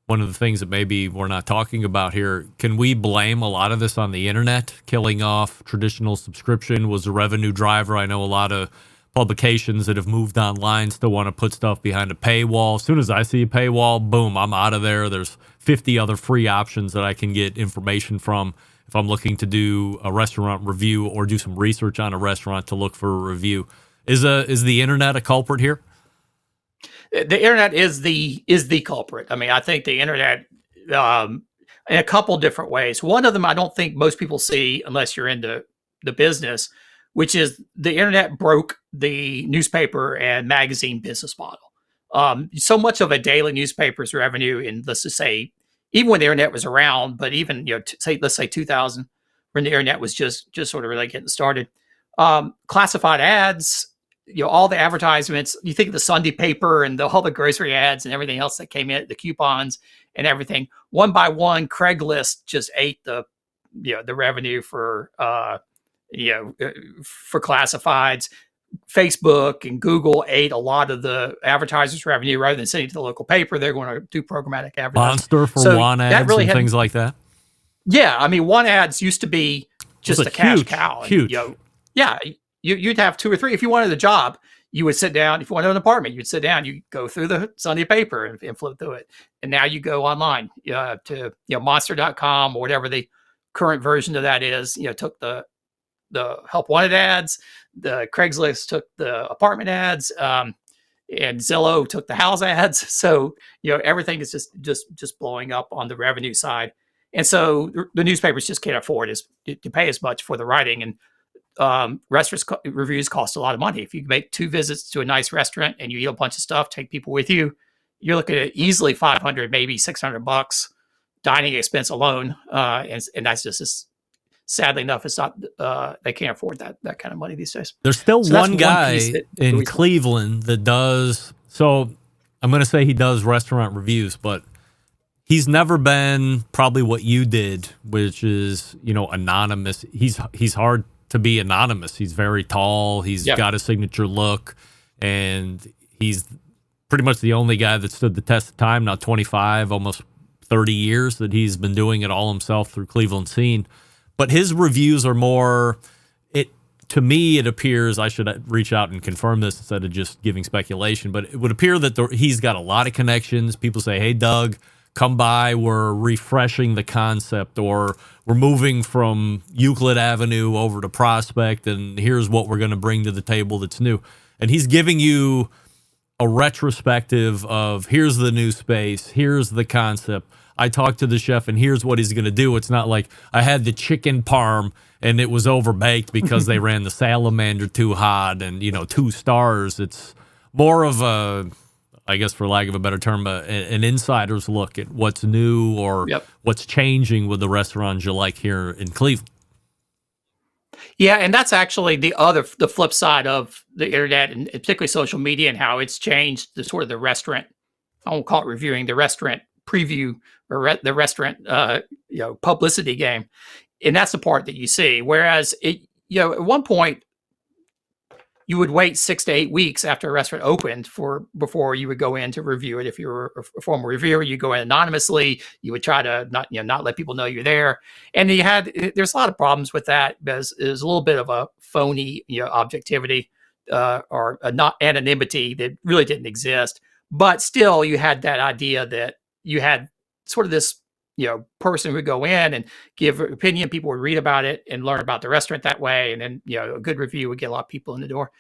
one of the things that maybe we're not talking about here, can we blame a lot of this on the internet? Killing off traditional subscription was a revenue driver. I know a lot of publications that have moved online still want to put stuff behind a paywall. As soon as I see a paywall, boom, I'm out of there. There's 50 other free options that I can get information from if I'm looking to do a restaurant review or do some research on a restaurant to look for a review. Is the internet a culprit here? The internet is the culprit. I mean, I think the internet in a couple different ways. One of them I don't think most people see unless you're into the business, which is the internet broke the newspaper and magazine business model. So much of a daily newspaper's revenue in, let's just say, even when the internet was around, but even, let's say 2000, when the internet was just sort of really getting started, classified ads, all the advertisements, you think of the Sunday paper and all the grocery ads and everything else that came in, the coupons and everything, one by one, Craigslist just ate the revenue for classifieds. Facebook and Google ate a lot of the advertisers' revenue. Rather than sending it to the local paper, they're going to do programmatic advertising. Monster for want ads really and things like that. Yeah, I mean, want ads used to be just a cash cow. Huge. You'd have 2 or 3. If you wanted a job, you would sit down. If you wanted an apartment, you'd sit down. You go through the Sunday paper and flip through it. And now you go online to Monster.com or whatever the current version of that is. Took the help wanted ads. The Craigslist took the apartment ads, and Zillow took the house ads. So everything is just blowing up on the revenue side, and so the newspapers just can't afford to pay as much for the writing. And restaurant reviews cost a lot of money. If you make 2 visits to a nice restaurant and you eat a bunch of stuff, take people with you, you're looking at easily $500, maybe $600 dining expense alone, and that's just sadly enough, it's not. They can't afford that kind of money these days. There's still one guy in Cleveland that does. So I'm going to say he does restaurant reviews, but he's never been probably what you did, which is anonymous. He's hard to be anonymous. He's very tall. He's got a signature look, and he's pretty much the only guy that stood the test of time. Now 25, almost 30 years that he's been doing it all himself through Cleveland scene. But his reviews are more, to me, it appears, I should reach out and confirm this instead of just giving speculation, but it would appear that he's got a lot of connections. People say, hey, Doug, come by. We're refreshing the concept, or we're moving from Euclid Avenue over to Prospect, and here's what we're going to bring to the table that's new. And he's giving you a retrospective of here's the new space, here's the concept. I talked to the chef, and here's what he's going to do. It's not like I had the chicken parm, and it was overbaked because they ran the salamander too hot and, 2 stars. It's more of a, I guess for lack of a better term, an insider's look at what's new or what's changing with the restaurants you like here in Cleveland. Yeah, and that's actually the flip side of the internet, and particularly social media, and how it's changed the sort of the restaurant, I won't call it reviewing, the restaurant preview or the restaurant publicity game. And that's the part that you see. Whereas at one point you would wait 6 to 8 weeks after a restaurant opened before you would go in to review it. If you were a formal reviewer, you go in anonymously. You would try to not let people know you're there. And there's a lot of problems with that because there's a little bit of a phony objectivity or not anonymity that really didn't exist. But still, you had that idea that you had sort of this person who would go in and give an opinion. People would read about it and learn about the restaurant that way. And then, a good review would get a lot of people in the door.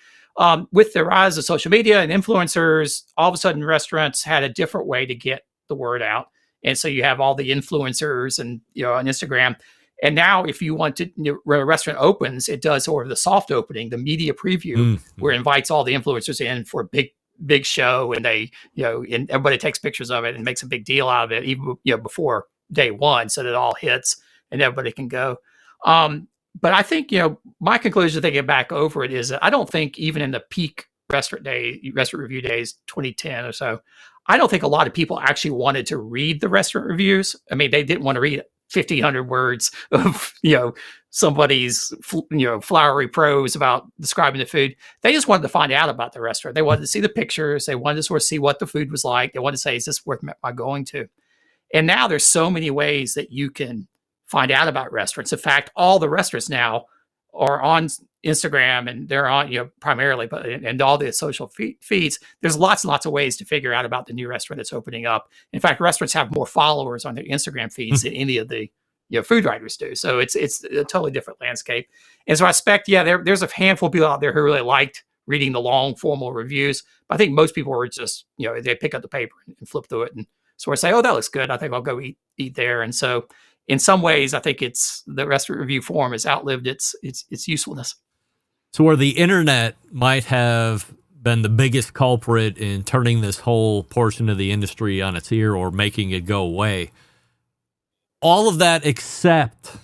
With the rise of social media and influencers, all of a sudden restaurants had a different way to get the word out. And so you have all the influencers and, on Instagram. And now, if you want to, when a restaurant opens, it does sort of the soft opening, the media preview, where it invites all the influencers in for a big show, and they, and everybody takes pictures of it and makes a big deal out of it, even before day one, so that it all hits and everybody can go. But I think, my conclusion, thinking back over it, is that I don't think even in the peak restaurant review days, 2010 or so, I don't think a lot of people actually wanted to read the restaurant reviews. I mean, they didn't want to read 1,500 words of, somebody's, flowery prose about describing the food. They just wanted to find out about the restaurant. They wanted to see the pictures. They wanted to sort of see what the food was like. They wanted to say, is this worth my going to? And now there's so many ways that you can find out about restaurants. In fact, all the restaurants now are on Instagram, and they're on, primarily, but and all the social feeds. There's lots and lots of ways to figure out about the new restaurant that's opening up. In fact, restaurants have more followers on their Instagram feeds than any of the food writers do. So it's a totally different landscape. And so I expect, there's a handful of people out there who really liked reading the long formal reviews. But I think most people were just, they pick up the paper and flip through it and sort of say, oh, that looks good. I think I'll go eat there. And so in some ways, I think the restaurant review form has outlived its usefulness. So where the internet might have been the biggest culprit in turning this whole portion of the industry on its ear or making it go away, all of that except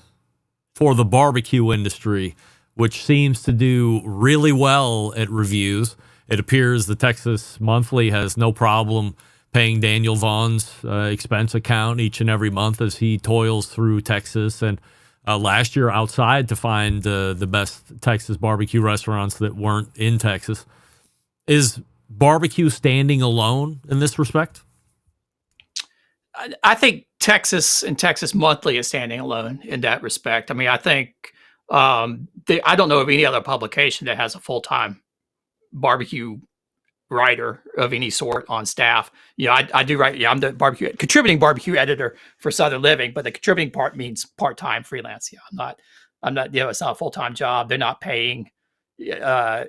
for the barbecue industry, which seems to do really well at reviews. It appears the Texas Monthly has no problem paying Daniel Vaughn's expense account each and every month as he toils through Texas, and last year outside to find the best Texas barbecue restaurants that weren't in Texas. Is barbecue standing alone in this respect? I think Texas and Texas Monthly is standing alone in that respect. I mean, I think I don't know of any other publication that has a full-time barbecue writer of any sort on staff. I do write. I'm the contributing barbecue editor for Southern Living, but the contributing part means part-time freelance. I'm not. It's not a full-time job. They're not paying, a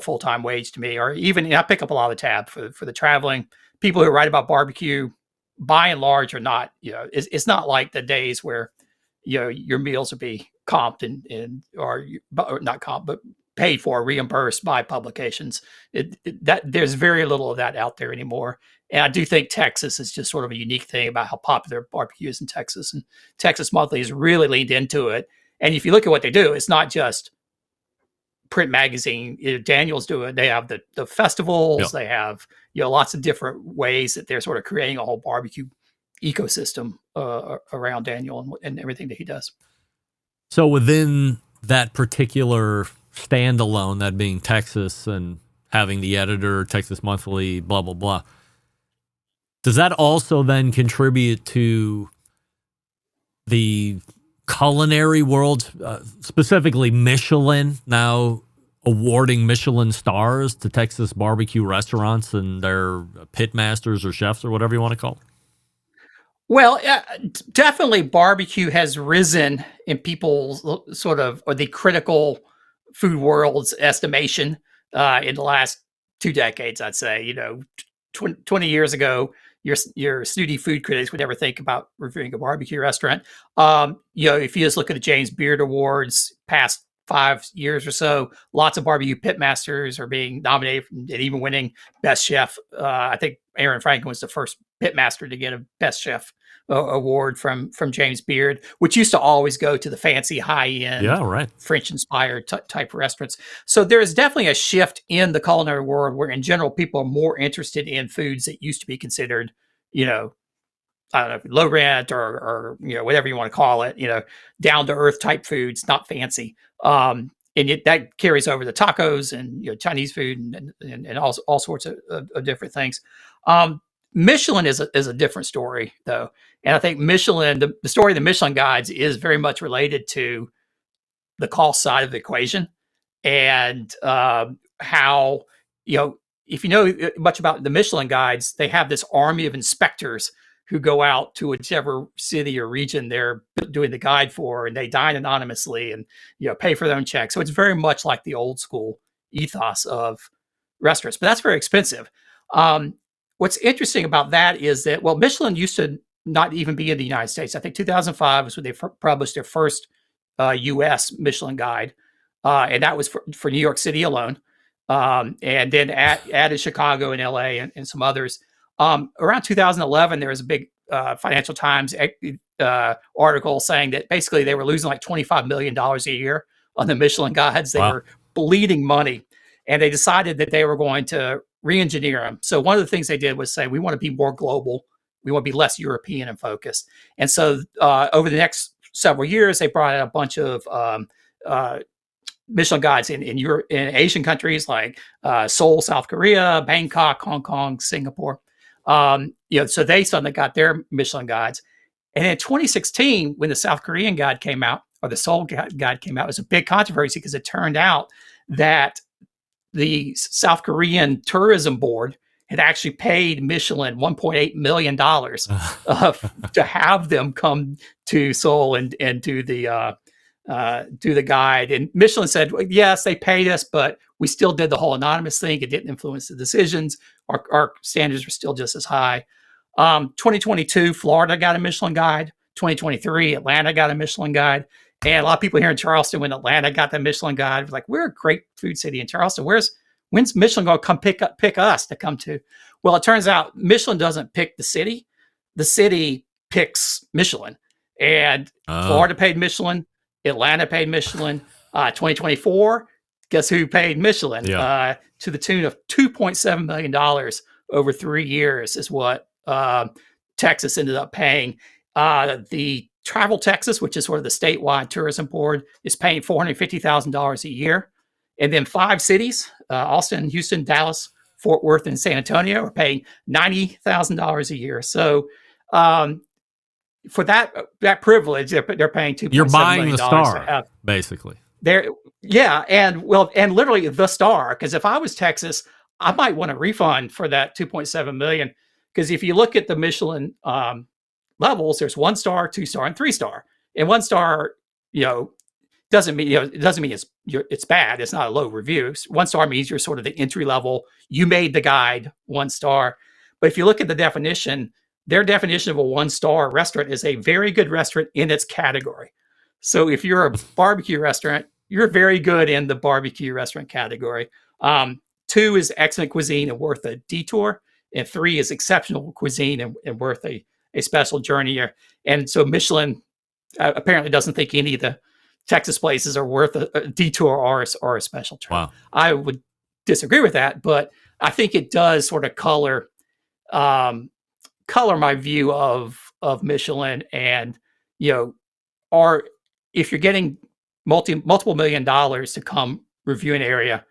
full-time wage to me, or even I pick up a lot of the tab for the traveling people who write about barbecue. By and large, are not. It's not like the days where, your meals will be comped or not comped, but paid for, reimbursed by publications. That there's very little of that out there anymore. And I do think Texas is just sort of a unique thing about how popular barbecue is in Texas. And Texas Monthly has really leaned into it. And if you look at what they do, it's not just print magazine. Daniel's doing. They have the festivals. Yep. They have lots of different ways that they're sort of creating a whole barbecue ecosystem around Daniel and everything that he does. So within that particular standalone, that being Texas and having the editor, Texas Monthly, blah, blah, blah, does that also then contribute to the culinary world, specifically Michelin, now awarding Michelin stars to Texas barbecue restaurants and their pit masters or chefs or whatever you want to call it? Well, definitely barbecue has risen in people's sort of, or the critical food world's estimation in the last 2 decades, I'd say. 20 years ago, your snooty food critics would never think about reviewing a barbecue restaurant. If you just look at the James Beard Awards past 5 years or so, lots of barbecue pitmasters are being nominated and even winning Best Chef. I think Aaron Franklin was the first pitmaster to get a Best Chef award from James Beard, which used to always go to the fancy high-end French-inspired type restaurants. So there is definitely a shift in the culinary world where in general people are more interested in foods that used to be considered, I don't know, low rent or whatever you want to call it, down to earth type foods, not fancy. And that carries over to tacos and Chinese food and all sorts of different things. Michelin is a different story though, and I think Michelin, the story of the Michelin guides is very much related to the cost side of the equation, and how if you know much about the Michelin guides, they have this army of inspectors who go out to whichever city or region they're doing the guide for, and they dine anonymously and pay for their own check. So it's very much like the old school ethos of restaurants, but that's very expensive. What's interesting about that is that, Michelin used to not even be in the United States. I think 2005 was when they published their first U.S. Michelin guide, and that was for New York City alone, and then added Chicago and L.A. and some others. Around 2011, there was a big Financial Times article saying that basically they were losing like $25 million a year on the Michelin guides. They were bleeding money, and they decided that they were going to re-engineer them. So one of the things they did was say, we want to be more global. We want to be less European in focus. And so over the next several years, they brought out a bunch of Michelin guides in Europe, in Asian countries like Seoul, South Korea, Bangkok, Hong Kong, Singapore. So they suddenly got their Michelin guides. And in 2016, when the South Korean guide came out, or the Seoul guide came out, it was a big controversy because it turned out that the South Korean Tourism Board had actually paid Michelin $1.8 million to have them come to Seoul and do the guide. And Michelin said, well, yes, they paid us, but we still did the whole anonymous thing. It didn't influence the decisions. Our standards were still just as high. 2022, Florida got a Michelin guide. 2023, Atlanta got a Michelin guide. And a lot of people here in Charleston, when Atlanta got the Michelin guide, was like, we're a great food city in Charleston. When's Michelin going to come pick us to come to? Well, it turns out Michelin doesn't pick the city. The city picks Michelin. And Florida paid Michelin. Atlanta paid Michelin. 2024, guess who paid Michelin? To the tune of $2.7 million over 3 years is what Texas ended up paying. The Travel Texas, which is sort of the statewide tourism board, is paying $450,000 a year. And then 5 cities, Austin, Houston, Dallas, Fort Worth, and San Antonio, are paying $90,000 a year. So for that privilege, they're paying $2.7 million. You're buying the star, basically. And literally the star. Because if I was Texas, I might want a refund for that $2.7 million. Because if you look at the Michelin levels, there's 1 star, 2 star, and 3 star. And 1 star, doesn't mean it's bad. It's not a low review. 1 star means you're sort of the entry level. You made the guide 1 star. But if you look at the definition, their definition of a 1-star restaurant is a very good restaurant in its category. So if you're a barbecue restaurant, you're very good in the barbecue restaurant category. 2 is excellent cuisine and worth a detour, and 3 is exceptional cuisine and worth a special journey. And so Michelin apparently doesn't think any of the Texas places are worth a detour or a special trip. Wow. I would disagree with that, but I think it does sort of color my view of Michelin. And if you're getting multiple $1 million to come review an area,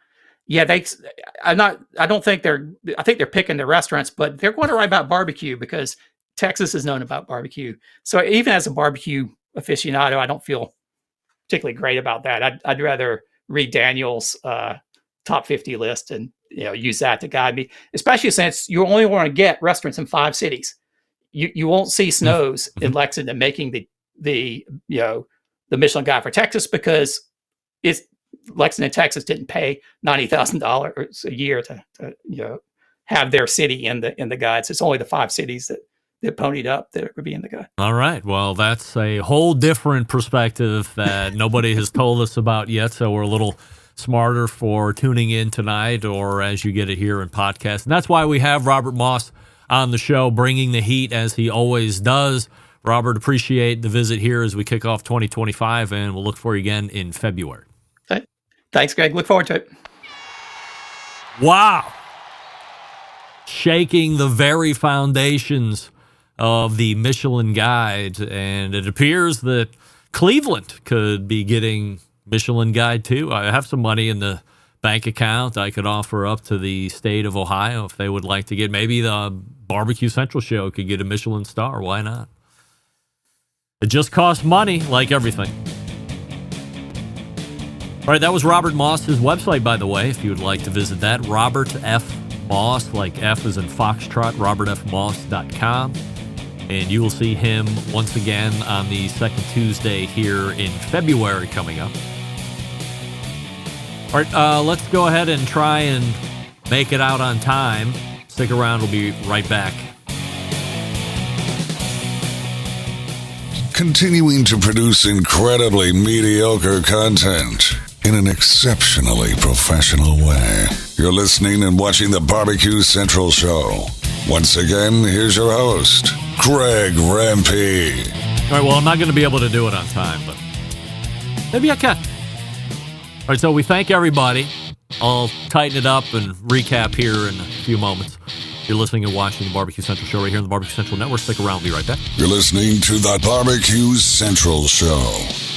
I think they're picking the restaurants, but they're going to write about barbecue because Texas is known about barbecue. So even as a barbecue aficionado, I don't feel particularly great about that. I'd rather read Daniel's top 50 list and use that to guide me, especially since you only want to get restaurants in 5 cities. You won't see Snow's in Lexington making the Michelin guide for Texas because Lexington, Texas didn't pay $90,000 a year to have their city in the guides. It's only the 5 cities that ponied up that would be in the guide. All right. Well, that's a whole different perspective that nobody has told us about yet. So we're a little smarter for tuning in tonight or as you get it here in podcast. And that's why we have Robert Moss on the show, bringing the heat as he always does. Robert, appreciate the visit here as we kick off 2025, and we'll look for you again in February. Thanks, Greg. Look forward to it. Wow. Shaking the very foundations of the Michelin Guide, and it appears that Cleveland could be getting Michelin Guide too. I have some money in the bank account I could offer up to the state of Ohio if they would like to get. Maybe the Barbecue Central show could get a Michelin star. Why not? It just costs money, like everything. All right, that was Robert Moss's website, by the way, if you would like to visit that. Robert F. Moss, like F as in Foxtrot, robertfmoss.com. And you will see him once again on the second Tuesday here in February coming up. All right, let's go ahead and try and make it out on time. Stick around. We'll be right back. continuing to produce incredibly mediocre content in an exceptionally professional way. You're listening and watching the Barbecue Central Show. Once again, here's your host, Greg Rempe. All right, well, I'm not going to be able to do it on time, but maybe I can. All right, so we thank everybody. I'll tighten it up and recap here in a few moments. You're listening and watching the Barbecue Central Show right here on the Barbecue Central Network. Stick around. We'll be right back. You're listening to the Barbecue Central Show.